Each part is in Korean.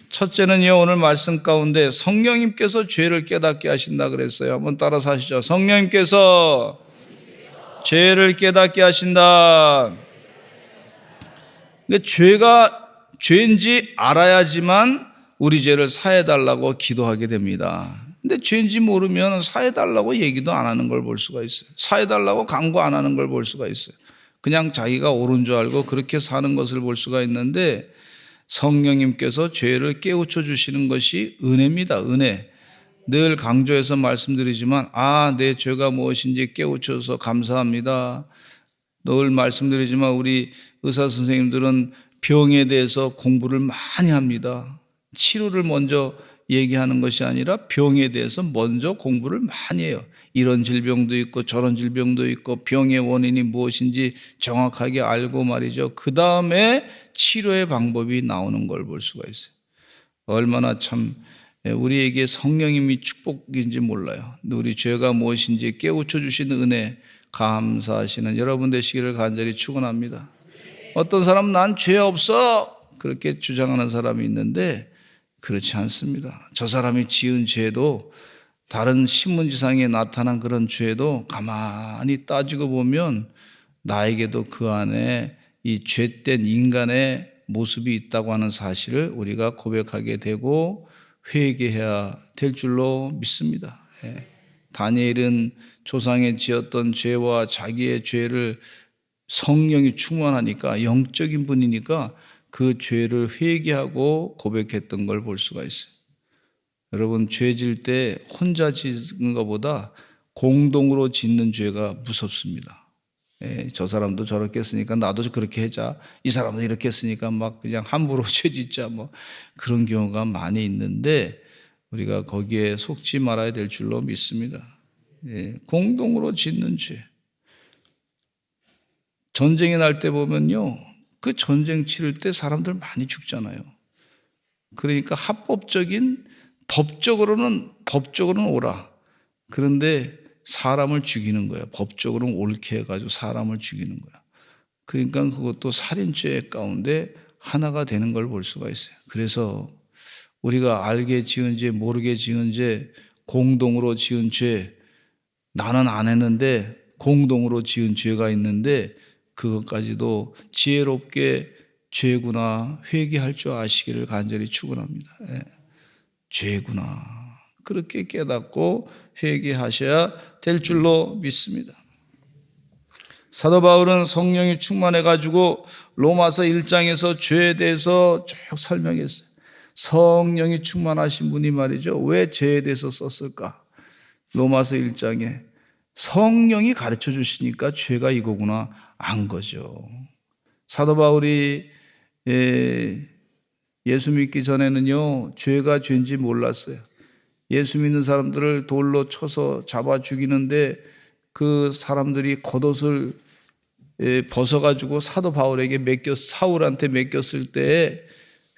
첫째는요, 오늘 말씀 가운데 성령님께서 죄를 깨닫게 하신다 그랬어요. 한번 따라서 하시죠. 성령님께서 죄를 깨닫게 하신다. 근데 죄가 죄인지 알아야지만 우리 죄를 사해달라고 기도하게 됩니다. 근데 죄인지 모르면 사해달라고 얘기도 안 하는 걸 볼 수가 있어요. 사해달라고 강구 안 하는 걸 볼 수가 있어요. 그냥 자기가 옳은 줄 알고 그렇게 사는 것을 볼 수가 있는데, 성령님께서 죄를 깨우쳐 주시는 것이 은혜입니다. 은혜. 늘 강조해서 말씀드리지만 내 죄가 무엇인지 깨우쳐서 감사합니다. 늘 말씀드리지만 우리 의사 선생님들은 병에 대해서 공부를 많이 합니다. 치료를 먼저 얘기하는 것이 아니라 병에 대해서 먼저 공부를 많이 해요. 이런 질병도 있고 저런 질병도 있고 병의 원인이 무엇인지 정확하게 알고 말이죠. 그 다음에 치료의 방법이 나오는 걸 볼 수가 있어요. 얼마나 참 우리에게 성령님이 축복인지 몰라요. 우리 죄가 무엇인지 깨우쳐 주시는 은혜 감사하시는 여러분 되시기를 간절히 축원합니다. 어떤 사람은 난 죄 없어 그렇게 주장하는 사람이 있는데 그렇지 않습니다. 저 사람이 지은 죄도, 다른 신문지상에 나타난 그런 죄도 가만히 따지고 보면 나에게도 그 안에 이 죄된 인간의 모습이 있다고 하는 사실을 우리가 고백하게 되고 회개해야 될 줄로 믿습니다. 다니엘은 조상에 지었던 죄와 자기의 죄를 성령이 충만하니까, 영적인 분이니까 그 죄를 회개하고 고백했던 걸 볼 수가 있어요. 여러분, 죄 질 때 혼자 짓는 것보다 공동으로 짓는 죄가 무섭습니다. 저 사람도 저렇게 했으니까 나도 그렇게 하자. 이 사람도 이렇게 했으니까 막 그냥 함부로 죄 짓자. 그런 경우가 많이 있는데 우리가 거기에 속지 말아야 될 줄로 믿습니다. 공동으로 짓는 죄. 전쟁이 날 때 보면요, 그 전쟁 치를 때 사람들 많이 죽잖아요. 그러니까 법적으로는 옳아. 그런데 사람을 죽이는 거야. 법적으로는 옳게 해가지고 사람을 죽이는 거야. 그러니까 그것도 살인죄 가운데 하나가 되는 걸 볼 수가 있어요. 그래서 우리가 알게 지은 죄, 모르게 지은 죄, 공동으로 지은 죄, 나는 안 했는데 공동으로 지은 죄가 있는데 그것까지도 지혜롭게 죄구나 회개할 줄 아시기를 간절히 축원합니다. 죄구나 그렇게 깨닫고 회개하셔야 될 줄로 믿습니다. 사도 바울은 성령이 충만해가지고 로마서 1장에서 죄에 대해서 쭉 설명했어요. 성령이 충만하신 분이 말이죠, 왜 죄에 대해서 썼을까? 로마서 1장에 성령이 가르쳐 주시니까 죄가 이거구나 안 거죠. 사도 바울이 예수 믿기 전에는요, 죄가 죄인지 몰랐어요. 예수 믿는 사람들을 돌로 쳐서 잡아 죽이는데 그 사람들이 겉옷을 벗어가지고 사도 바울에게 사울한테 맡겼을 때,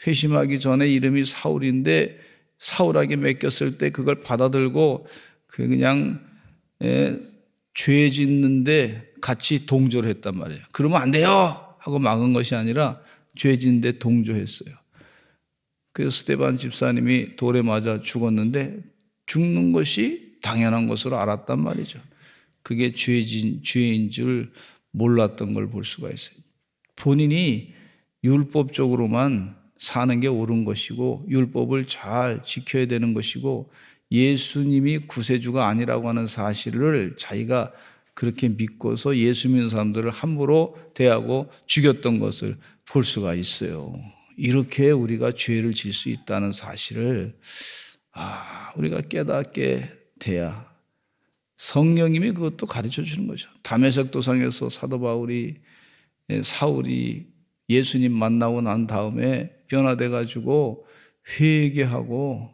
회심하기 전에 이름이 사울인데 사울에게 맡겼을 때 그걸 받아들고 그냥 죄 짓는데 같이 동조를 했단 말이에요. 그러면 안 돼요 하고 막은 것이 아니라 죄 짓는데 동조했어요. 그래서 스데반 집사님이 돌에 맞아 죽었는데 죽는 것이 당연한 것으로 알았단 말이죠. 그게 죄인 줄 몰랐던 걸 볼 수가 있어요. 본인이 율법적으로만 사는 게 옳은 것이고 율법을 잘 지켜야 되는 것이고 예수님이 구세주가 아니라고 하는 사실을 자기가 그렇게 믿고서 예수 믿는 사람들을 함부로 대하고 죽였던 것을 볼 수가 있어요. 이렇게 우리가 죄를 질 수 있다는 사실을 우리가 깨닫게 돼야 성령님이 그것도 가르쳐 주는 거죠. 다메섹 도상에서 사도 사울이 예수님 만나고 난 다음에 변화돼 가지고 회개하고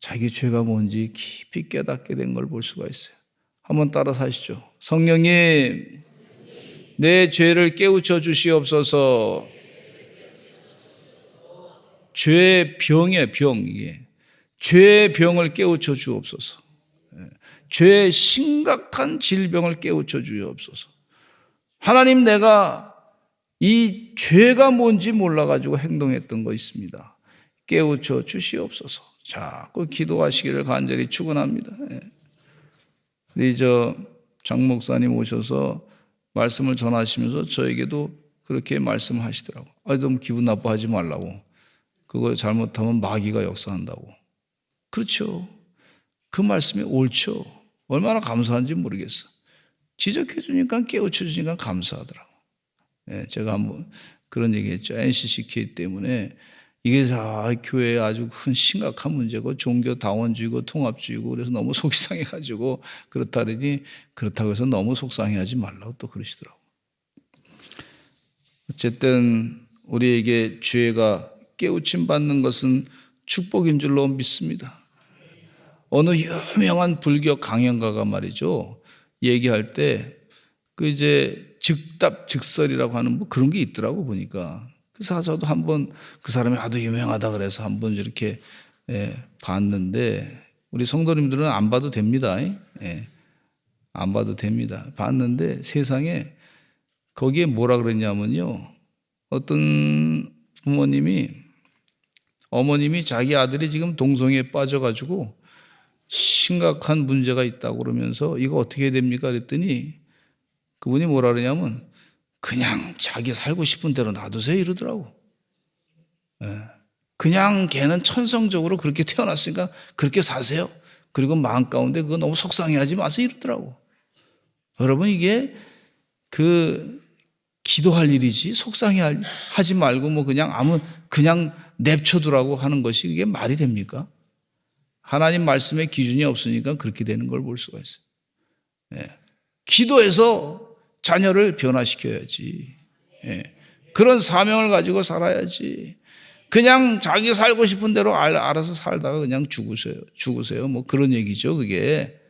자기 죄가 뭔지 깊이 깨닫게 된 걸 볼 수가 있어요. 한번 따라서 하시죠. 성령님, 내 죄를 깨우쳐 주시옵소서. 죄의 병이에요, 병. 이게 죄의 병을 깨우쳐 주옵소서. 죄의 심각한 질병을 깨우쳐 주옵소서. 하나님, 내가 이 죄가 뭔지 몰라가지고 행동했던 거 있습니다. 깨우쳐 주시옵소서. 자꾸 기도하시기를 간절히 축원합니다. 우리 장 목사님 오셔서 말씀을 전하시면서 저에게도 그렇게 말씀하시더라고. 너무 기분 나빠하지 말라고. 그거 잘못하면 마귀가 역사한다고. 그렇죠. 그 말씀이 옳죠. 얼마나 감사한지 모르겠어. 지적해 주니까, 깨우쳐 주니까 감사하더라고. 제가 한번 그런 얘기 했죠. NCCK 때문에 이게 교회에 아주 큰 심각한 문제고 종교다원주의고 통합주의고 그래서 너무 속이 상해가지고 그렇다더니 그렇다고 해서 너무 속상해하지 말라고 또 그러시더라고요. 어쨌든 우리에게 죄가 깨우침 받는 것은 축복인 줄로 믿습니다. 어느 유명한 불교 강연가가 말이죠. 얘기할 때 즉답즉설이라고 하는 뭐 그런 게 있더라고 보니까. 그래서 저도 한번 그 사람이 아주 유명하다 그래서 한번 이렇게 봤는데 우리 성도님들은 안 봐도 됩니다. 안 봐도 됩니다. 봤는데 세상에 거기에 뭐라 그랬냐면요. 어떤 어머님이 자기 아들이 지금 동성애에 빠져가지고 심각한 문제가 있다고 그러면서 이거 어떻게 해야 됩니까? 그랬더니 그분이 뭐라 그러냐면 그냥 자기 살고 싶은 대로 놔두세요 이러더라고. 그냥 걔는 천성적으로 그렇게 태어났으니까 그렇게 사세요. 그리고 마음 가운데 그거 너무 속상해하지 마세요 이러더라고. 여러분 이게 기도할 일이지 속상해하지 말고 뭐 그냥 냅쳐두라고 하는 것이 그게 말이 됩니까? 하나님 말씀에 기준이 없으니까 그렇게 되는 걸 볼 수가 있어요. 기도해서 자녀를 변화시켜야지. 그런 사명을 가지고 살아야지. 그냥 자기 살고 싶은 대로 알아서 살다가 그냥 죽으세요. 뭐 그런 얘기죠, 그게.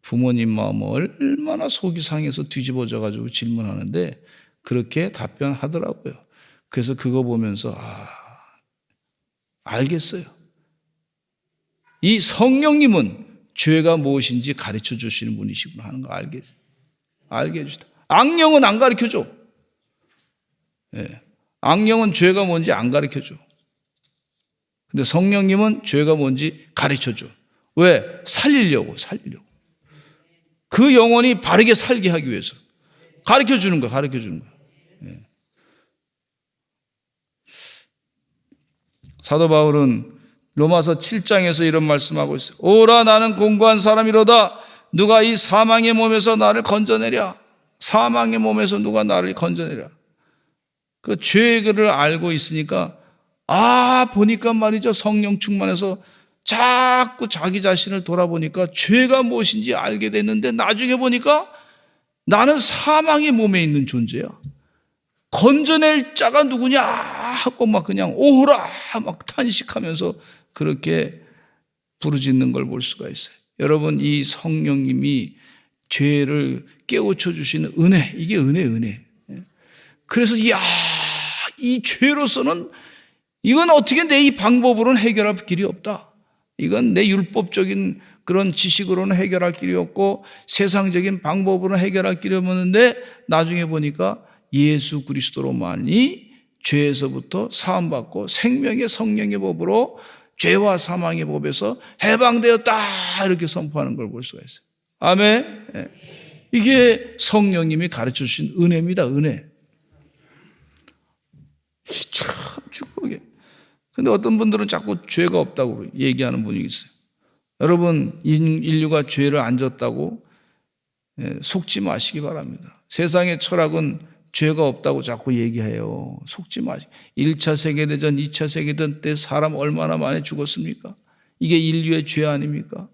부모님 마음을 얼마나 속이 상해서 뒤집어져가지고 질문하는데 그렇게 답변하더라고요. 그래서 그거 보면서, 알겠어요. 이 성령님은 죄가 무엇인지 가르쳐 주시는 분이시구나 하는 거 알게 해주시다. 악령은 안 가르쳐 줘. 악령은 죄가 뭔지 안 가르쳐 줘. 근데 성령님은 죄가 뭔지 가르쳐 줘. 왜? 살리려고. 그 영혼이 바르게 살게 하기 위해서. 가르쳐 주는 거야. 사도 바울은 로마서 7장에서 이런 말씀하고 있어요. 오라 나는 공고한 사람이로다. 누가 이 사망의 몸에서 나를 건져내랴. 사망의 몸에서 누가 나를 건져내랴. 그 죄를 알고 있으니까 보니까 말이죠. 성령 충만해서 자꾸 자기 자신을 돌아보니까 죄가 무엇인지 알게 됐는데 나중에 보니까 나는 사망의 몸에 있는 존재야. 건져낼 자가 누구냐 하고 막 그냥 오호라 막 탄식하면서 그렇게 부르짖는 걸 볼 수가 있어요. 여러분 이 성령님이 죄를 깨우쳐 주시는 은혜, 이게 은혜. 그래서 이 죄로서는 이건 어떻게 내 이 방법으로는 해결할 길이 없다. 이건 내 율법적인 그런 지식으로는 해결할 길이 없고 세상적인 방법으로는 해결할 길이 없는데 나중에 보니까 예수 그리스도로만이 죄에서부터 사함받고 생명의 성령의 법으로 죄와 사망의 법에서 해방되었다 이렇게 선포하는 걸 볼 수가 있어요. 아멘. 이게 성령님이 가르쳐 주신 은혜입니다. 은혜. 참 축복이에요. 근데 어떤 분들은 자꾸 죄가 없다고 얘기하는 분이 있어요. 여러분 인류가 죄를 안 졌다고 속지 마시기 바랍니다. 세상의 철학은 죄가 없다고 자꾸 얘기해요. 속지 마시고. 1차 세계대전, 2차 세계대전 때 사람 얼마나 많이 죽었습니까? 이게 인류의 죄 아닙니까?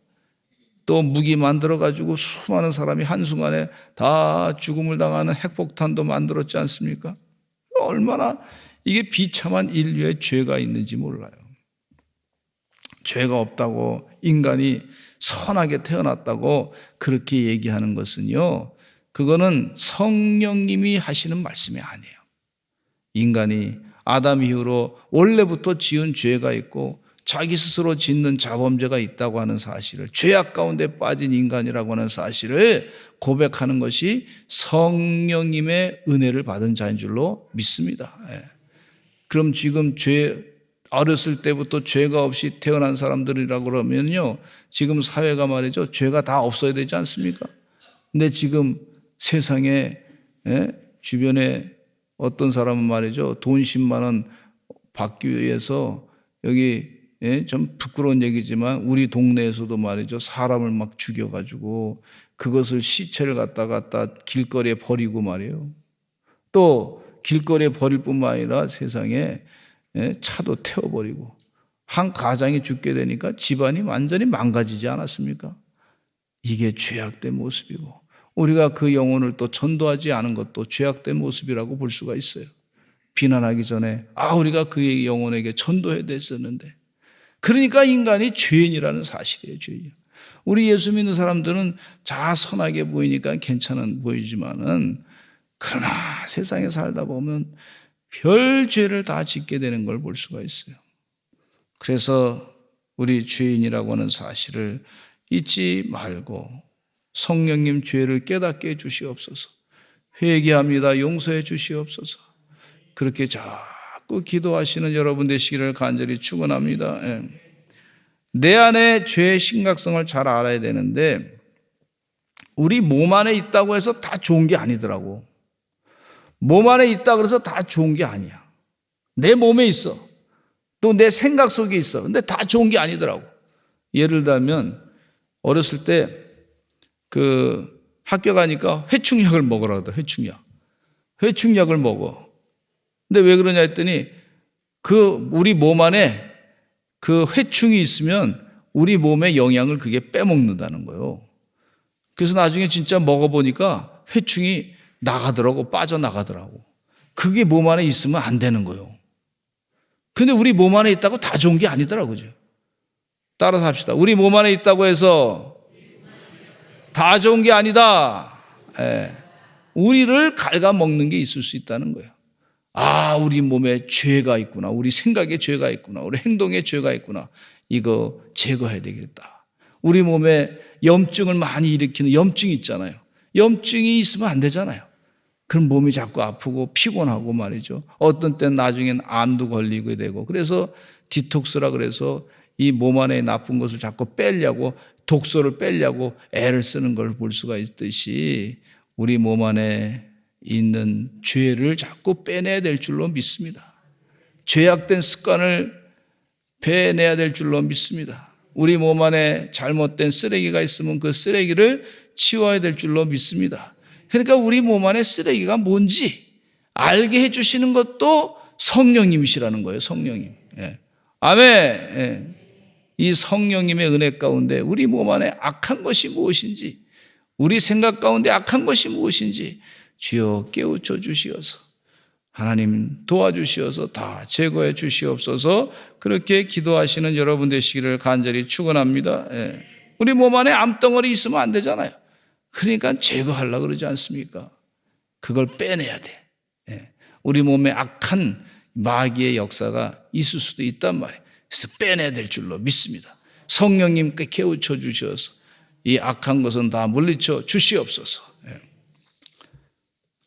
또 무기 만들어가지고 수많은 사람이 한순간에 다 죽음을 당하는 핵폭탄도 만들었지 않습니까? 얼마나 이게 비참한 인류의 죄가 있는지 몰라요. 죄가 없다고 인간이 선하게 태어났다고 그렇게 얘기하는 것은요, 그거는 성령님이 하시는 말씀이 아니에요. 인간이 아담 이후로 원래부터 지은 죄가 있고 자기 스스로 짓는 자범죄가 있다고 하는 사실을, 죄악 가운데 빠진 인간이라고 하는 사실을 고백하는 것이 성령님의 은혜를 받은 자인 줄로 믿습니다. 그럼 지금 어렸을 때부터 죄가 없이 태어난 사람들이라고 그러면요, 지금 사회가 말이죠, 죄가 다 없어야 되지 않습니까? 근데 지금 세상에, 주변에 어떤 사람은 말이죠, 돈 10만 원 받기 위해서 여기, 좀 부끄러운 얘기지만 우리 동네에서도 말이죠, 사람을 막 죽여가지고 그것을 시체를 갖다 길거리에 버리고 말이에요. 또 길거리에 버릴 뿐만 아니라 세상에 차도 태워버리고, 한 가장이 죽게 되니까 집안이 완전히 망가지지 않았습니까? 이게 죄악된 모습이고, 우리가 그 영혼을 또 전도하지 않은 것도 죄악된 모습이라고 볼 수가 있어요. 비난하기 전에 우리가 그의 영혼에게 전도해야 됐었는데, 그러니까 인간이 죄인이라는 사실이에요. 죄인. 우리 예수 믿는 사람들은 선하게 보이니까 괜찮은 보이지만은, 그러나 세상에 살다 보면 별 죄를 다 짓게 되는 걸 볼 수가 있어요. 그래서 우리 죄인이라고 하는 사실을 잊지 말고 성령님 죄를 깨닫게 해주시옵소서. 회개합니다, 용서해 주시옵소서. 그렇게 자꾸 기도하시는 여러분 되시기를 간절히 축원합니다. 내 안에 죄의 심각성을 잘 알아야 되는데, 우리 몸 안에 있다고 해서 다 좋은 게 아니더라고. 몸 안에 있다 그래서 다 좋은 게 아니야. 내 몸에 있어. 또 내 생각 속에 있어. 근데 다 좋은 게 아니더라고. 예를 들면 어렸을 때 학교 가니까 회충약을 먹으라 하더라. 회충약을 먹어. 근데 왜 그러냐 했더니 우리 몸 안에 그 회충이 있으면 우리 몸의 영양을 그게 빼먹는다는 거예요. 그래서 나중에 진짜 먹어보니까 회충이 나가더라고, 빠져나가더라고. 그게 몸 안에 있으면 안 되는 거예요. 근데 우리 몸 안에 있다고 다 좋은 게 아니더라고요. 따라서 합시다. 우리 몸 안에 있다고 해서 다 좋은 게 아니다. 우리를 갉아먹는 게 있을 수 있다는 거예요. 우리 몸에 죄가 있구나. 우리 생각에 죄가 있구나. 우리 행동에 죄가 있구나. 이거 제거해야 되겠다. 우리 몸에 염증을 많이 일으키는 염증이 있잖아요. 염증이 있으면 안 되잖아요. 그럼 몸이 자꾸 아프고 피곤하고 말이죠. 어떤 때는 나중엔 암도 걸리게 되고, 그래서 디톡스라 그래서 이 몸 안에 나쁜 것을 자꾸 빼려고, 독소를 빼려고 애를 쓰는 걸 볼 수가 있듯이 우리 몸 안에 있는 죄를 자꾸 빼내야 될 줄로 믿습니다. 죄악된 습관을 빼내야 될 줄로 믿습니다. 우리 몸 안에 잘못된 쓰레기가 있으면 그 쓰레기를 치워야 될 줄로 믿습니다. 그러니까 우리 몸 안에 쓰레기가 뭔지 알게 해주시는 것도 성령님이시라는 거예요. 성령님. 아멘. 이 성령님의 은혜 가운데 우리 몸 안에 악한 것이 무엇인지, 우리 생각 가운데 악한 것이 무엇인지 주여 깨우쳐 주시어서, 하나님 도와주시어서 다 제거해 주시옵소서. 그렇게 기도하시는 여러분 되시기를 간절히 축원합니다. 우리 몸 안에 암덩어리 있으면 안 되잖아요. 그러니까 제거하려고 그러지 않습니까? 그걸 빼내야 돼. 우리 몸에 악한 마귀의 역사가 있을 수도 있단 말이에요. 그래서 빼내야 될 줄로 믿습니다. 성령님께 깨우쳐 주셔서 이 악한 것은 다 물리쳐 주시옵소서.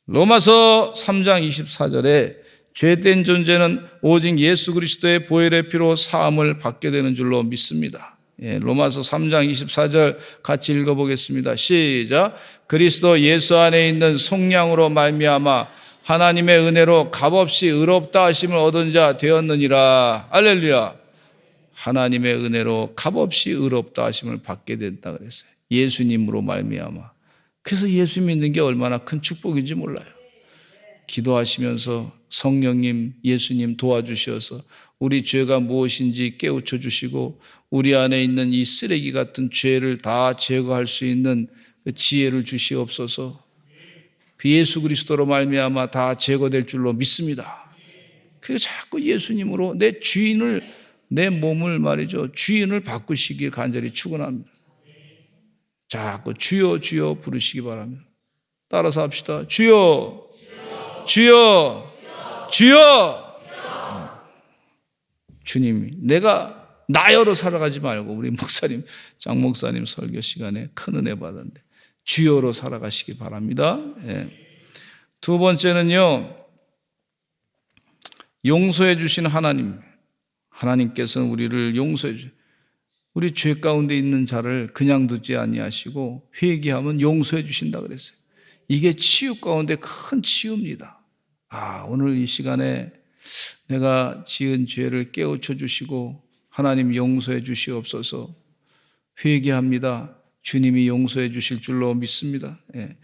로마서 3장 24절에 죄된 존재는 오직 예수 그리스도의 보혈의 피로 사함을 받게 되는 줄로 믿습니다. 로마서 3장 24절 같이 읽어보겠습니다. 시작. 그리스도 예수 안에 있는 속량으로 말미암아 하나님의 은혜로 값없이 의롭다 하심을 얻은 자 되었느니라. 할렐루야. 하나님의 은혜로 값없이 의롭다 하심을 받게 된다 그랬어요. 예수님으로 말미암아. 그래서 예수 믿는 게 얼마나 큰 축복인지 몰라요. 기도하시면서 성령님, 예수님 도와주셔서 우리 죄가 무엇인지 깨우쳐 주시고 우리 안에 있는 이 쓰레기 같은 죄를 다 제거할 수 있는 지혜를 주시옵소서. 예수 그리스도로 말미암아 다 제거될 줄로 믿습니다. 그래서 자꾸 예수님으로 내 주인을, 내 몸을 말이죠, 주인을 바꾸시길 간절히 축원합니다. 자꾸 주여 주여 부르시기 바랍니다. 따라서 합시다. 주여 주여 주여. 주님이 내가 나여로 살아가지 말고 우리 목사님, 장 목사님 설교 시간에 큰 은혜 받았는데 주여로 살아가시기 바랍니다. 예. 두 번째는요, 용서해 주신 하나님. 하나님께서는 우리를 용서해 주신, 우리 죄 가운데 있는 자를 그냥 두지 아니하시고 회개하면 용서해 주신다 그랬어요. 이게 치유 가운데 큰 치유입니다. 오늘 이 시간에 내가 지은 죄를 깨우쳐 주시고 하나님 용서해 주시옵소서. 회개합니다. 주님이 용서해 주실 줄로 믿습니다. 예.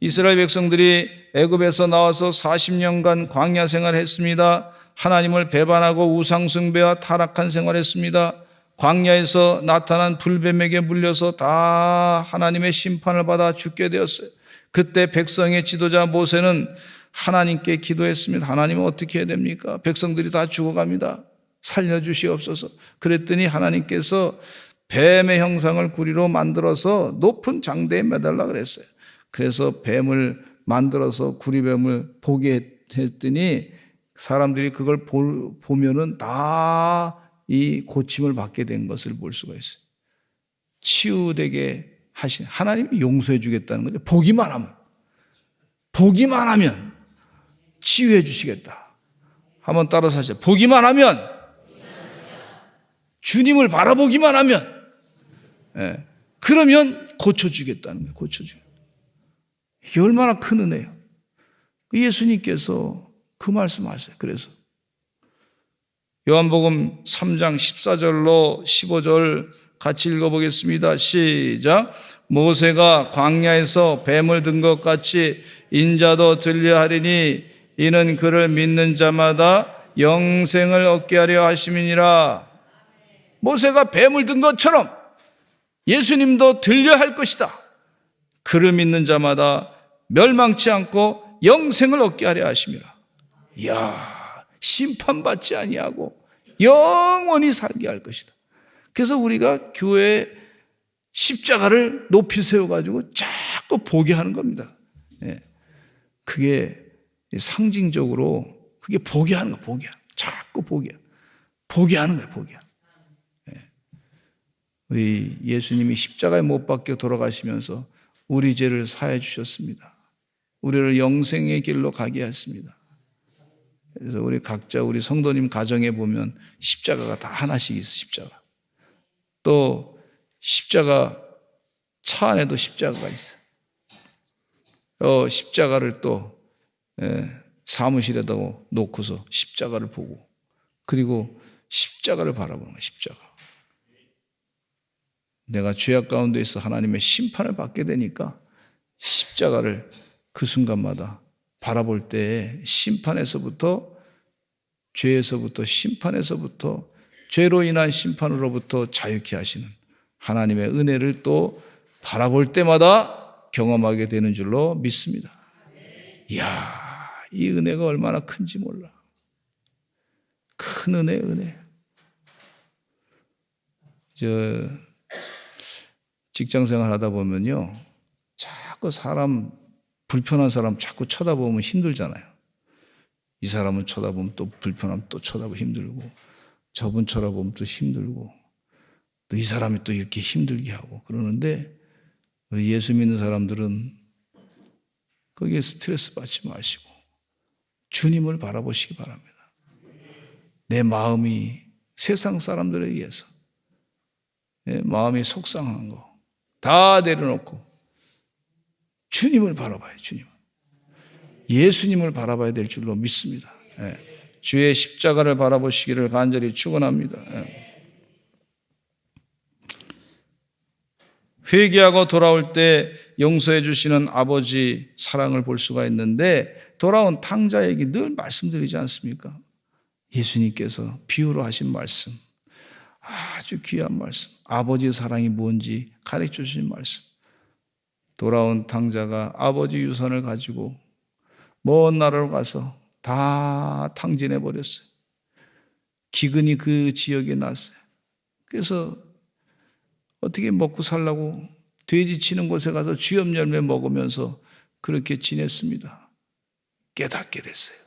이스라엘 백성들이 애굽에서 나와서 40년간 광야 생활했습니다. 하나님을 배반하고 우상 숭배와 타락한 생활했습니다. 광야에서 나타난 불뱀에게 물려서 다 하나님의 심판을 받아 죽게 되었어요. 그때 백성의 지도자 모세는 하나님께 기도했습니다. 하나님은 어떻게 해야 됩니까? 백성들이 다 죽어갑니다. 살려주시옵소서. 그랬더니 하나님께서 뱀의 형상을 구리로 만들어서 높은 장대에 매달라 그랬어요. 그래서 뱀을 만들어서 구리뱀을 보게 했더니 사람들이 그걸 보면은 다 이 고침을 받게 된 것을 볼 수가 있어요. 치유되게 하신 하나님이 용서해 주겠다는 거죠. 보기만 하면 치유해 주시겠다. 한번 따라서 하시죠. 보기만 하면, 주님을 바라보기만 하면, 예, 그러면 고쳐주겠다는 거예요. 고쳐주겠다. 이게 얼마나 큰 은혜예요. 예수님께서 그 말씀하세요. 그래서 요한복음 3장 14절로 15절 같이 읽어보겠습니다. 시작. 모세가 광야에서 뱀을 든 것 같이 인자도 들려 하리니 이는 그를 믿는 자마다 영생을 얻게 하려 하심이니라. 모세가 뱀을 든 것처럼 예수님도 들려 할 것이다. 그를 믿는 자마다 멸망치 않고 영생을 얻게 하려 하심이라. 이야, 심판받지 아니하고 영원히 살게 할 것이다. 그래서 우리가 교회에 십자가를 높이 세워가지고 자꾸 보게 하는 겁니다. 예. 그게 상징적으로 그게 보게 하는 거예요. 자꾸 보게 하는 거예요. 예. 우리 예수님이 십자가에 못 박혀 돌아가시면서 우리 죄를 사해 주셨습니다. 우리를 영생의 길로 가게 했습니다. 그래서 우리 각자 우리 성도님 가정에 보면 십자가가 다 하나씩 있어. 십자가. 또 십자가 차 안에도 십자가가 있어. 십자가를 또 사무실에다 놓고서 십자가를 보고, 그리고 십자가를 바라보는 거야. 십자가. 내가 죄악 가운데 있어 하나님의 심판을 받게 되니까 십자가를 그 순간마다 바라볼 때 심판에서부터, 죄에서부터, 심판에서부터, 죄로 인한 심판으로부터 자유케 하시는 하나님의 은혜를 또 바라볼 때마다 경험하게 되는 줄로 믿습니다. 이야, 이 은혜가 얼마나 큰지 몰라. 큰 은혜. 직장 생활 하다 보면요, 자꾸 불편한 사람 자꾸 쳐다보면 힘들잖아요. 이 사람은 쳐다보면 또 불편하면 또 쳐다보면 힘들고, 저분 쳐다보면 또 힘들고, 또 이 사람이 또 이렇게 힘들게 하고 그러는데, 우리 예수 믿는 사람들은 거기에 스트레스 받지 마시고 주님을 바라보시기 바랍니다. 내 마음이 세상 사람들에 의해서 마음이 속상한 거 다 내려놓고 주님을 바라봐요. 예수님을 바라봐야 될 줄로 믿습니다. 주의 십자가를 바라보시기를 간절히 축원합니다. 회개하고 돌아올 때 용서해 주시는 아버지 사랑을 볼 수가 있는데, 돌아온 탕자에게 늘 말씀드리지 않습니까? 예수님께서 비유로 하신 말씀, 아주 귀한 말씀, 아버지의 사랑이 뭔지 가르쳐 주신 말씀. 돌아온 탕자가 아버지 유산을 가지고 먼 나라로 가서 다 탕진해 버렸어요. 기근이 그 지역에 났어요. 그래서 어떻게 먹고 살라고 돼지 치는 곳에 가서 쥐염 열매 먹으면서 그렇게 지냈습니다. 깨닫게 됐어요.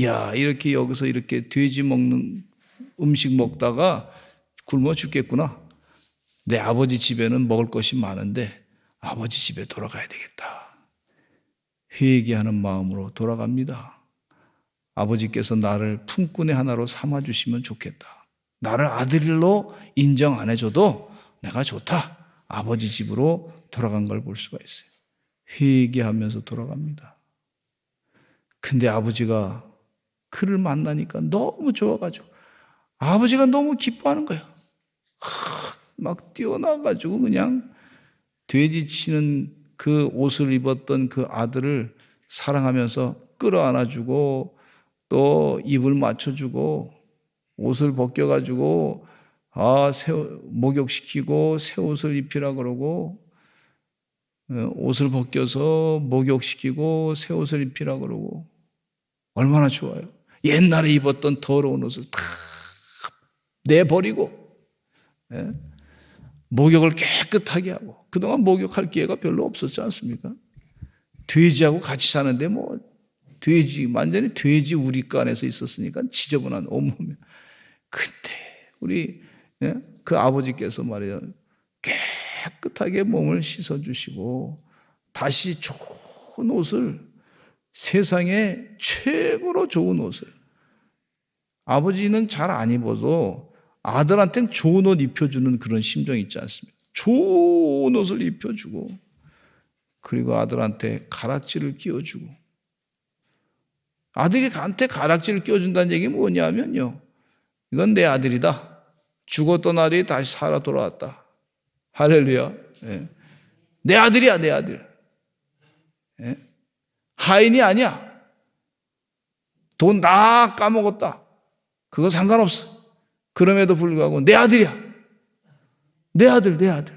야, 이렇게 여기서 이렇게 돼지 먹는 음식 먹다가 굶어 죽겠구나. 내 아버지 집에는 먹을 것이 많은데 아버지 집에 돌아가야 되겠다. 회개하는 마음으로 돌아갑니다. 아버지께서 나를 품꾼의 하나로 삼아주시면 좋겠다. 나를 아들로 인정 안 해줘도 내가 좋다. 아버지 집으로 돌아간 걸 볼 수가 있어요. 회개하면서 돌아갑니다. 근데 아버지가 그를 만나니까 너무 좋아가지고 아버지가 너무 기뻐하는 거예요. 막 뛰어나가지고 그냥 돼지 치는 그 옷을 입었던 그 아들을 사랑하면서 끌어안아주고 또 입을 맞춰주고 옷을 벗겨가지고 목욕시키고 새 옷을 입히라 그러고 옷을 벗겨서 목욕시키고 새 옷을 입히라 그러고 얼마나 좋아요. 옛날에 입었던 더러운 옷을 다 내버리고 목욕을 깨끗하게 하고 그동안 목욕할 기회가 별로 없었지 않습니까? 돼지하고 같이 사는데 완전히 돼지 우리가 안에서 있었으니까 지저분한 온몸에. 근데 우리 그 아버지께서 말이에요. 깨끗하게 몸을 씻어주시고 다시 좋은 옷을 세상에 최고로 좋은 옷을 아버지는 잘 안 입어도 아들한테는 좋은 옷 입혀주는 그런 심정이 있지 않습니까? 좋은 옷을 입혀주고 그리고 아들한테 가락지를 끼워주고 아들이 한테 가락지를 끼워준다는 얘기는 뭐냐면요. 이건 내 아들이다. 죽었던 아들이 다시 살아 돌아왔다. 할렐루야. 내 아들이야, 내 아들. 하인이 아니야. 돈 다 까먹었다. 그거 상관없어. 그럼에도 불구하고 내 아들이야. 내 아들, 내 아들.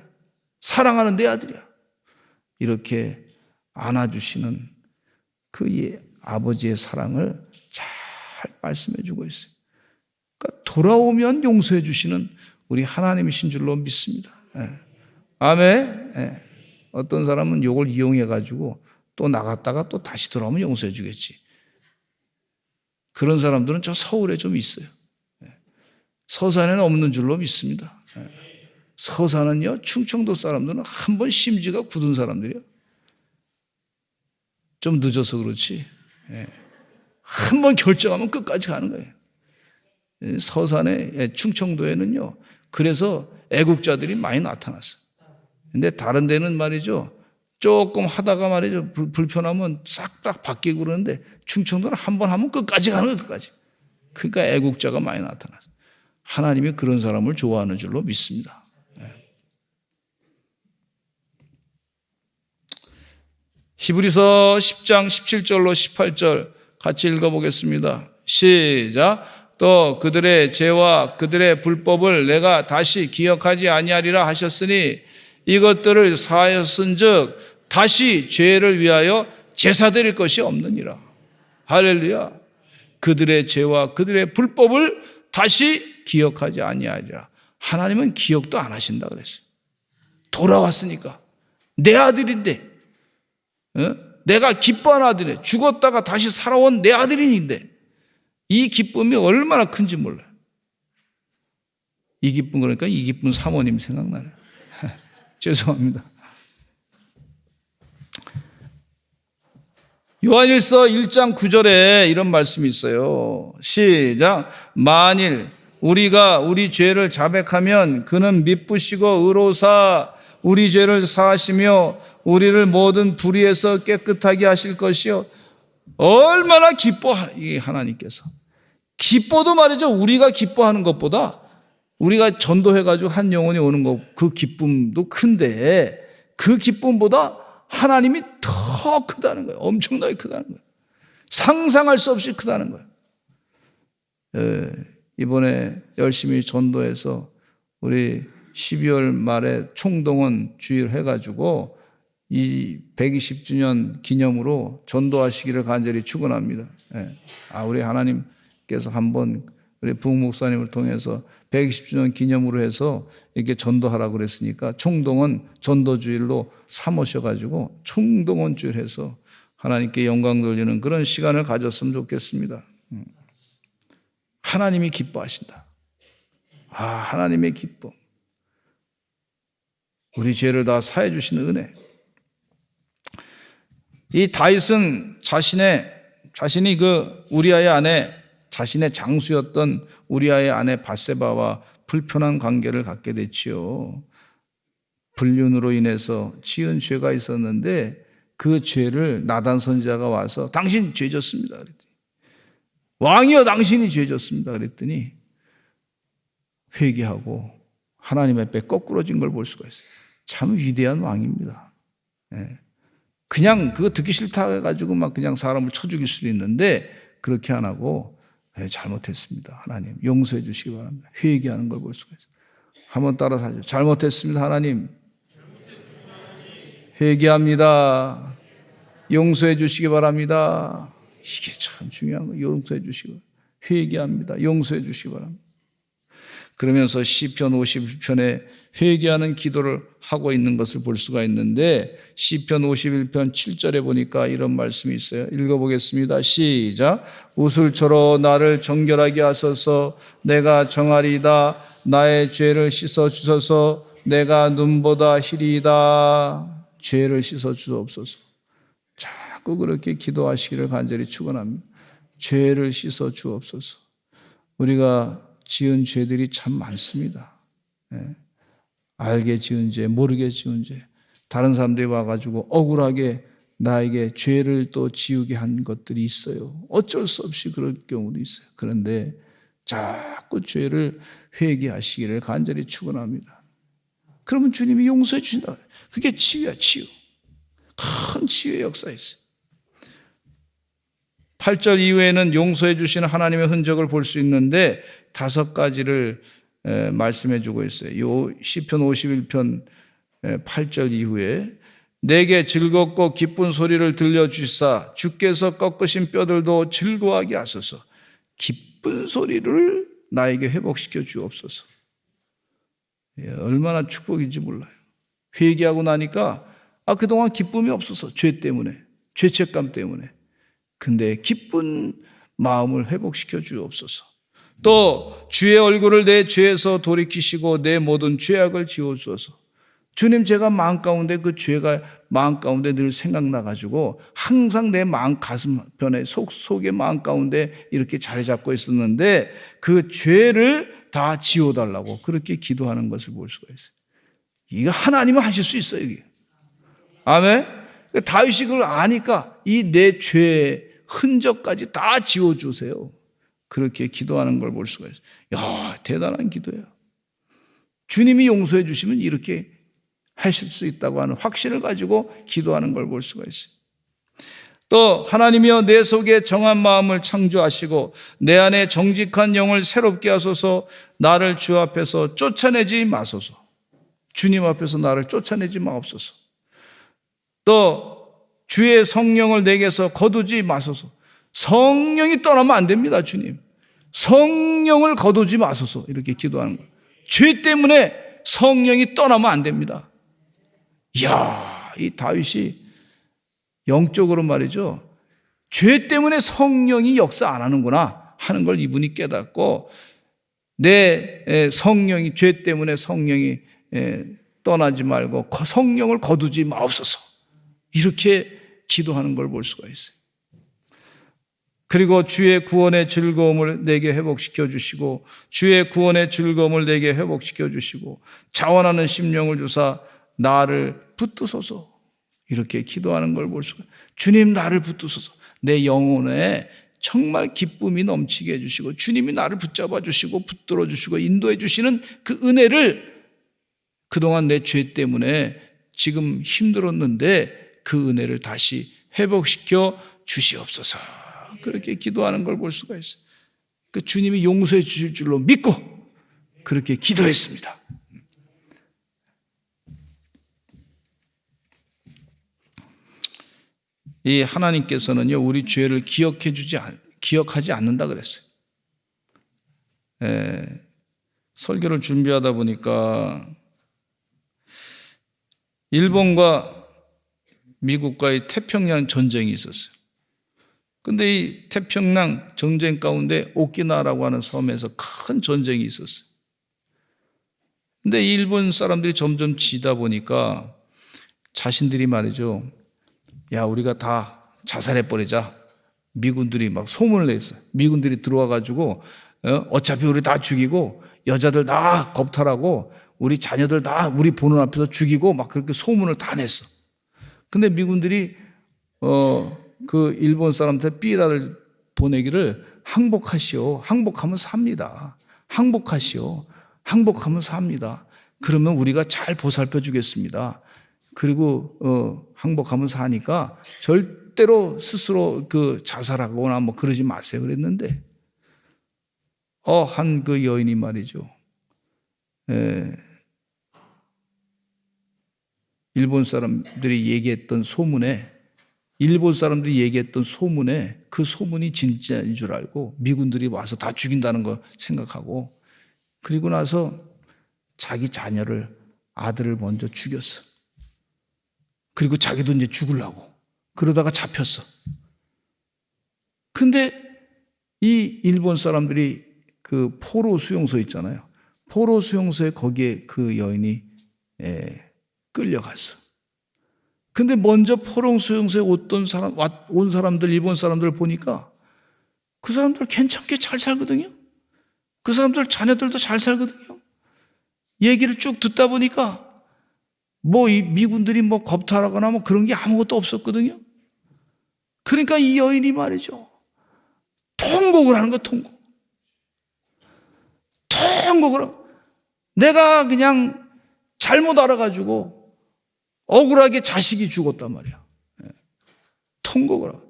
사랑하는 내 아들이야. 이렇게 안아주시는 그 아버지의 사랑을 잘 말씀해 주고 있어요. 그러니까 돌아오면 용서해 주시는 우리 하나님이신 줄로 믿습니다. 아멘. 어떤 사람은 이걸 이용해 가지고 또 나갔다가 또 다시 돌아오면 용서해 주겠지. 그런 사람들은 저 서울에 좀 있어요. 서산에는 없는 줄로 믿습니다. 서산은요, 충청도 사람들은 한 번 심지가 굳은 사람들이요. 좀 늦어서 그렇지. 한 번 결정하면 끝까지 가는 거예요. 서산에, 충청도에는요, 그래서 애국자들이 많이 나타났어요. 근데 다른 데는 말이죠, 조금 하다가 말이죠, 불편하면 싹 바뀌고 그러는데 충청도는 한 번 하면 끝까지 가는 거예요, 끝까지. 그러니까 애국자가 많이 나타났어요. 하나님이 그런 사람을 좋아하는 줄로 믿습니다. 히브리서 10장 17절로 18절 같이 읽어보겠습니다. 시작. 또 그들의 죄와 그들의 불법을 내가 다시 기억하지 아니하리라 하셨으니 이것들을 사하였은즉 다시 죄를 위하여 제사 드릴 것이 없느니라. 할렐루야. 그들의 죄와 그들의 불법을 다시 기억하지 아니하리라. 하나님은 기억도 안 하신다 그랬어요. 돌아왔으니까 내 아들인데, 내가 기뻐하는 아들이네. 죽었다가 다시 살아온 내 아들인데 이 기쁨이 얼마나 큰지 몰라요. 이 기쁨, 그러니까 이 기쁨 사모님 생각나네요. 죄송합니다. 요한일서 1장 9절에 이런 말씀이 있어요. 시작. 만일 우리가 우리 죄를 자백하면 그는 미쁘시고 의로사 우리 죄를 사하시며 우리를 모든 불의에서 깨끗하게 하실 것이요. 얼마나 이 하나님께서. 기뻐도 말이죠. 우리가 기뻐하는 것보다 우리가 전도해가지고 한 영혼이 오는 것, 그 기쁨도 큰데 그 기쁨보다 하나님이 더 크다는 거예요. 엄청나게 크다는 거예요. 상상할 수 없이 크다는 거예요. 이번에 열심히 전도해서 우리 12월 말에 총동원 주일 해가지고 이 120주년 기념으로 전도하시기를 간절히 축원합니다. 우리 하나님께서 한번 우리 부흥 목사님을 통해서 120주년 기념으로 해서 이렇게 전도하라고 그랬으니까 총동원 전도주일로 삼으셔가지고 총동원 주일 해서 하나님께 영광 돌리는 그런 시간을 가졌으면 좋겠습니다. 하나님이 기뻐하신다. 하나님의 기쁨. 우리 죄를 다 사해 주시는 은혜. 이 다윗은 자신이 그 우리아의 아내, 자신의 장수였던 우리아의 아내 밧세바와 불편한 관계를 갖게 됐지요. 불륜으로 인해서 지은 죄가 있었는데 그 죄를 나단 선지자가 와서 당신 죄 졌습니다 그랬더니, 왕이여 당신이 죄 졌습니다 그랬더니 회개하고 하나님의 배 거꾸러진 걸 볼 수가 있어요. 참 위대한 왕입니다. 그냥 그거 듣기 싫다 해가지고 막 그냥 사람을 쳐 죽일 수도 있는데 그렇게 안 하고 잘못했습니다 하나님 용서해 주시기 바랍니다. 회개하는 걸 볼 수가 있어요. 한번 따라서 하죠. 잘못했습니다 하나님, 회개합니다. 용서해 주시기 바랍니다. 이게 참 중요한 거예요. 용서해 주시기 바랍니다. 회개합니다. 용서해 주시기 바랍니다. 그러면서 시편 51편에 회개하는 기도를 하고 있는 것을 볼 수가 있는데, 시편 51편 7절에 보니까 이런 말씀이 있어요. 읽어보겠습니다. 시작. 우슬초로 나를 정결하게 하소서. 내가 정하리이다. 나의 죄를 씻어 주소서. 내가 눈보다 희리이다. 죄를 씻어 주옵소서. 자꾸 그렇게 기도하시기를 간절히 축원합니다. 죄를 씻어 주옵소서. 우리가 지은 죄들이 참 많습니다. 알게 지은 죄, 모르게 지은 죄. 다른 사람들이 와가지고 억울하게 나에게 죄를 또 지우게 한 것들이 있어요. 어쩔 수 없이 그럴 경우도 있어요. 그런데 자꾸 죄를 회개하시기를 간절히 축원합니다. 그러면 주님이 용서해 주신다. 그게 치유야, 치유. 큰 치유의 역사가 있어요. 8절 이후에는 용서해 주시는 하나님의 흔적을 볼 수 있는데 5가지를 말씀해 주고 있어요. 요 시편 51편 8절 이후에 내게 즐겁고 기쁜 소리를 들려주시사 주께서 꺾으신 뼈들도 즐거워하게 하소서. 기쁜 소리를 나에게 회복시켜 주옵소서. 얼마나 축복인지 몰라요. 회개하고 나니까 그동안 기쁨이 없어서 죄 때문에, 죄책감 때문에. 근데 기쁜 마음을 회복시켜 주옵소서. 또 주의 얼굴을 내 죄에서 돌이키시고 내 모든 죄악을 지워주소서. 주님, 제가 마음 가운데 그 죄가 마음 가운데 늘 생각나가지고 항상 내 마음 가슴편에 속의 마음 가운데 이렇게 자리 잡고 있었는데 그 죄를 다 지워달라고 그렇게 기도하는 것을 볼 수가 있어요. 이거 하나님은 하실 수 있어요. 이게. 아멘. 다윗이 그걸 아니까 이 내 죄의 흔적까지 다 지워주세요. 그렇게 기도하는 걸 볼 수가 있어요. 야, 대단한 기도예요. 주님이 용서해 주시면 이렇게 하실 수 있다고 하는 확신을 가지고 기도하는 걸 볼 수가 있어요. 또 하나님이여 내 속에 정한 마음을 창조하시고 내 안에 정직한 영을 새롭게 하소서. 나를 주 앞에서 쫓아내지 마소서. 주님 앞에서 나를 쫓아내지 마옵소서. 또 주의 성령을 내게서 거두지 마소서. 성령이 떠나면 안 됩니다. 주님, 성령을 거두지 마소서. 이렇게 기도하는 거예요. 죄 때문에 성령이 떠나면 안 됩니다. 이야, 이 다윗이 영적으로 말이죠, 죄 때문에 성령이 역사 안 하는구나 하는 걸 이분이 깨닫고 내 성령이, 죄 때문에 성령이 떠나지 말고 성령을 거두지 마옵소서. 이렇게 기도하는 걸 볼 수가 있어요. 그리고 주의 구원의 즐거움을 내게 회복시켜 주시고 주의 구원의 즐거움을 내게 회복시켜 주시고 자원하는 심령을 주사 나를 붙드소서. 이렇게 기도하는 걸 볼 수가 있어요. 주님, 나를 붙드소서. 내 영혼에 정말 기쁨이 넘치게 해주시고 주님이 나를 붙잡아 주시고 붙들어 주시고 인도해 주시는 그 은혜를, 그동안 내 죄 때문에 지금 힘들었는데 그 은혜를 다시 회복시켜 주시옵소서. 그렇게 기도하는 걸 볼 수가 있어요. 그 주님이 용서해 주실 줄로 믿고 그렇게 기도했습니다. 이 하나님께서는요, 우리 죄를 기억하지 않는다 그랬어요. 설교를 준비하다 보니까 일본과 미국과의 태평양 전쟁이 있었어요. 근데 이 태평양 전쟁 가운데 오키나와라고 하는 섬에서 큰 전쟁이 있었어요. 근데 일본 사람들이 점점 지다 보니까 자신들이 말이죠. 야, 우리가 다 자살해버리자. 미군들이 막 소문을 냈어요. 미군들이 들어와가지고 어차피 우리 다 죽이고 여자들 다 겁탈하고 우리 자녀들 다 우리 보는 앞에서 죽이고 막 그렇게 소문을 다 냈어. 근데 미군들이 그 일본 사람한테 삐라를 보내기를 항복하시오. 항복하면 삽니다. 항복하시오. 항복하면 삽니다. 그러면 우리가 잘 보살펴 주겠습니다. 그리고 항복하면 사니까 절대로 스스로 그 자살하거나 뭐 그러지 마세요. 그랬는데 한 그 여인이 말이죠. 일본 사람들이 얘기했던 소문에 그 소문이 진짜인 줄 알고 미군들이 와서 다 죽인다는 거 생각하고 그리고 나서 자기 아들을 먼저 죽였어. 그리고 자기도 이제 죽으려고 그러다가 잡혔어. 근데 이 일본 사람들이 그 포로 수용소 있잖아요. 포로 수용소에 거기에 그 여인이 끌려갔어. 근데 먼저 포로 수용소에 온 사람들, 일본 사람들 보니까 그 사람들 괜찮게 잘 살거든요. 그 사람들 자녀들도 잘 살거든요. 얘기를 쭉 듣다 보니까 뭐 이 미군들이 뭐 겁탈하거나 뭐 그런 게 아무것도 없었거든요. 그러니까 이 여인이 말이죠. 통곡을 하는 거야, 통곡을 하고. 내가 그냥 잘못 알아가지고 억울하게 자식이 죽었단 말이야. 통곡을 하고.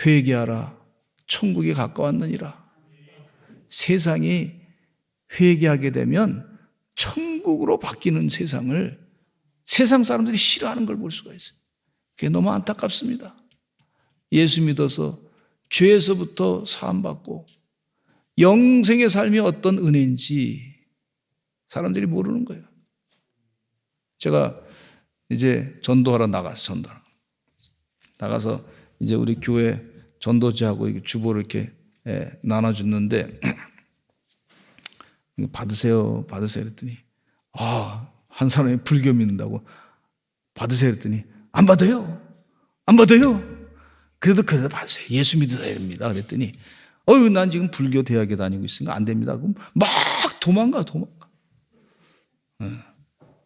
회개하라. 천국이 가까웠느니라. 세상이 회개하게 되면 천국으로 바뀌는 세상을 세상 사람들이 싫어하는 걸 볼 수가 있어요. 그게 너무 안타깝습니다. 예수 믿어서 죄에서부터 사함받고 영생의 삶이 어떤 은혜인지 사람들이 모르는 거예요. 제가 이제 전도하러 나가서 이제 우리 교회 전도지하고 주보를 이렇게 나눠줬는데 받으세요 그랬더니 한 사람이 불교 믿는다고 받으세요 그랬더니 안 받아요. 그래도 받으세요. 예수 믿어야 됩니다. 그랬더니 난 지금 불교 대학에 다니고 있으니까 안 됩니다. 그럼 막 도망가.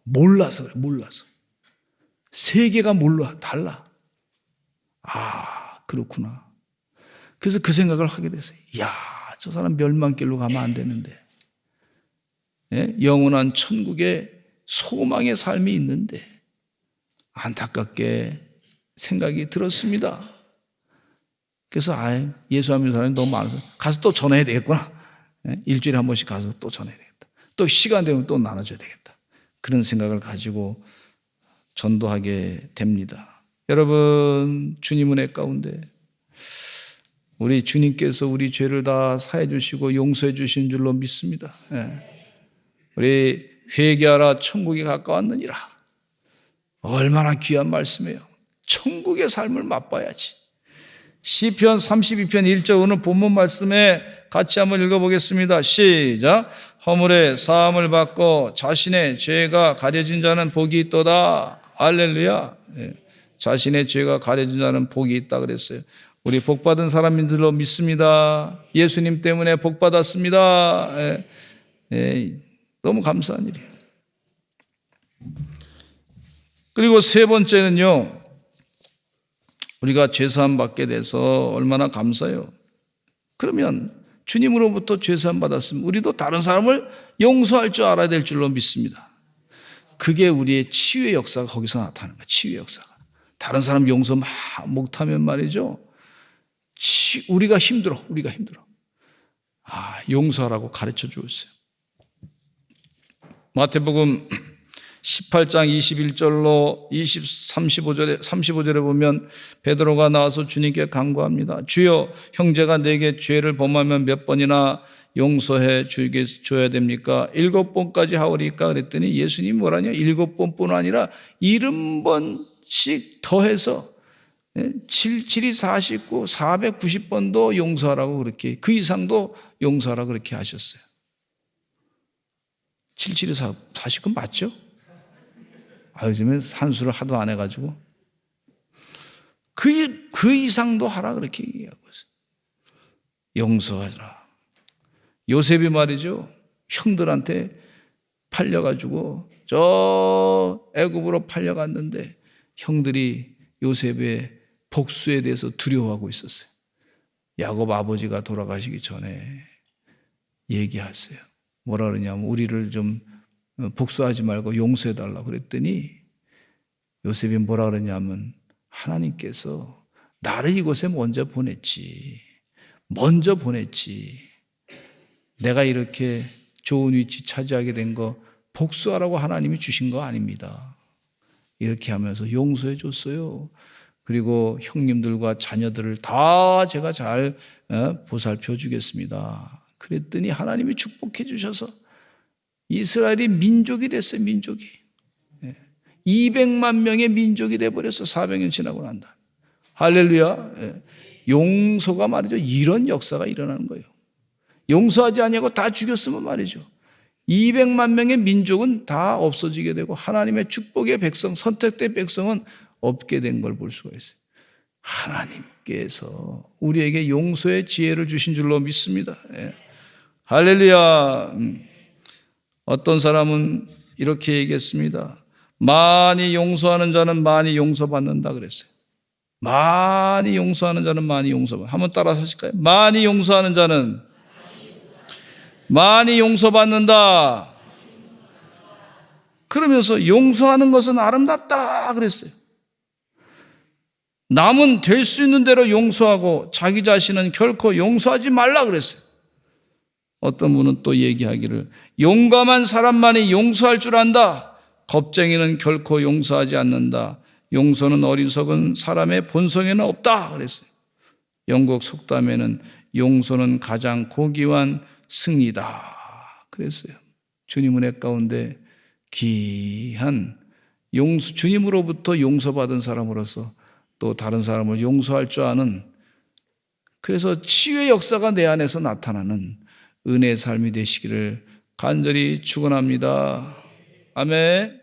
몰라서 그래. 세계가 달라. 그렇구나. 그래서 그 생각을 하게 됐어요. 저 사람 멸망길로 가면 안 되는데. 영원한 천국에 소망의 삶이 있는데 안타깝게 생각이 들었습니다. 그래서 예수 안 믿는 사람이 너무 많아서 가서 또 전해야 되겠구나. 일주일에 한 번씩 가서 또 전해야 되겠다. 또 시간 되면 또 나눠줘야 되겠다. 그런 생각을 가지고 전도하게 됩니다. 여러분, 주님 은혜 가운데 우리 주님께서 우리 죄를 다 사해 주시고 용서해 주신 줄로 믿습니다. 우리 회개하라 천국이 가까웠느니라. 얼마나 귀한 말씀이에요. 천국의 삶을 맛봐야지. 시편 32편 1절 오늘 본문 말씀에 같이 한번 읽어보겠습니다. 시작. 허물에 사함을 받고 자신의 죄가 가려진 자는 복이 있도다. 할렐루야. 자신의 죄가 가려진 자는 복이 있다 그랬어요. 우리 복받은 사람인 줄로 믿습니다. 예수님 때문에 복받았습니다. 너무 감사한 일이에요. 그리고 세 번째는요, 우리가 죄사함 받게 돼서 얼마나 감사해요. 그러면 주님으로부터 죄사함 받았으면 우리도 다른 사람을 용서할 줄 알아야 될 줄로 믿습니다. 그게 우리의 치유의 역사가 거기서 나타나는 거예요. 치유의 역사가. 다른 사람 용서 막 못하면 말이죠, 우리가 힘들어. 용서하라고 가르쳐 주었어요. 마태복음 18장 21절로 35절에 보면 베드로가 나와서 주님께 간구합니다. 주여, 형제가 내게 죄를 범하면 몇 번이나 용서해 줘야 됩니까? 7번까지 하오리까? 그랬더니 예수님이 뭐라냐? 7번뿐 아니라 70번씩 더해서 77이 49, 490번도 용서하라고 그렇게, 그 이상도 용서하라고 그렇게 하셨어요. 77에 사실 건 맞죠? 요즘에 산수를 하도 안 해가지고. 그 이상도 하라 그렇게 얘기하고 있어요. 용서하라. 요셉이 말이죠. 형들한테 팔려가지고 저 애굽으로 팔려갔는데 형들이 요셉의 복수에 대해서 두려워하고 있었어요. 야곱 아버지가 돌아가시기 전에 얘기하세요. 뭐라 그러냐면 우리를 좀 복수하지 말고 용서해달라고 그랬더니 요셉이 뭐라 그러냐면 하나님께서 나를 이곳에 먼저 보냈지. 내가 이렇게 좋은 위치 차지하게 된 거 복수하라고 하나님이 주신 거 아닙니다. 이렇게 하면서 용서해 줬어요. 그리고 형님들과 자녀들을 다 제가 잘 보살펴 주겠습니다. 그랬더니 하나님이 축복해 주셔서 이스라엘이 민족이 됐어요. 민족이 200만 명의 민족이 돼버려서 400년 지나고 난다. 할렐루야. 용서가 말이죠. 이런 역사가 일어나는 거예요. 용서하지 아니하고 다 죽였으면 말이죠. 200만 명의 민족은 다 없어지게 되고 하나님의 축복의 백성, 선택된 백성은 없게 된 걸 볼 수가 있어요. 하나님께서 우리에게 용서의 지혜를 주신 줄로 믿습니다. 할렐루야. 어떤 사람은 이렇게 얘기했습니다. 많이 용서하는 자는 많이 용서받는다 그랬어요. 많이 용서하는 자는 많이 용서받는다. 한번 따라서 하실까요? 많이 용서하는 자는 많이 용서받는다. 그러면서 용서하는 것은 아름답다 그랬어요. 남은 될 수 있는 대로 용서하고 자기 자신은 결코 용서하지 말라 그랬어요. 어떤 분은 또 얘기하기를 용감한 사람만이 용서할 줄 안다. 겁쟁이는 결코 용서하지 않는다. 용서는 어리석은 사람의 본성에는 없다 그랬어요. 영국 속담에는 용서는 가장 고귀한 승리다 그랬어요. 주님 은혜 가운데 귀한 주님으로부터 용서받은 사람으로서 또 다른 사람을 용서할 줄 아는, 그래서 치유의 역사가 내 안에서 나타나는 은혜의 삶이 되시기를 간절히 축원합니다. 아멘.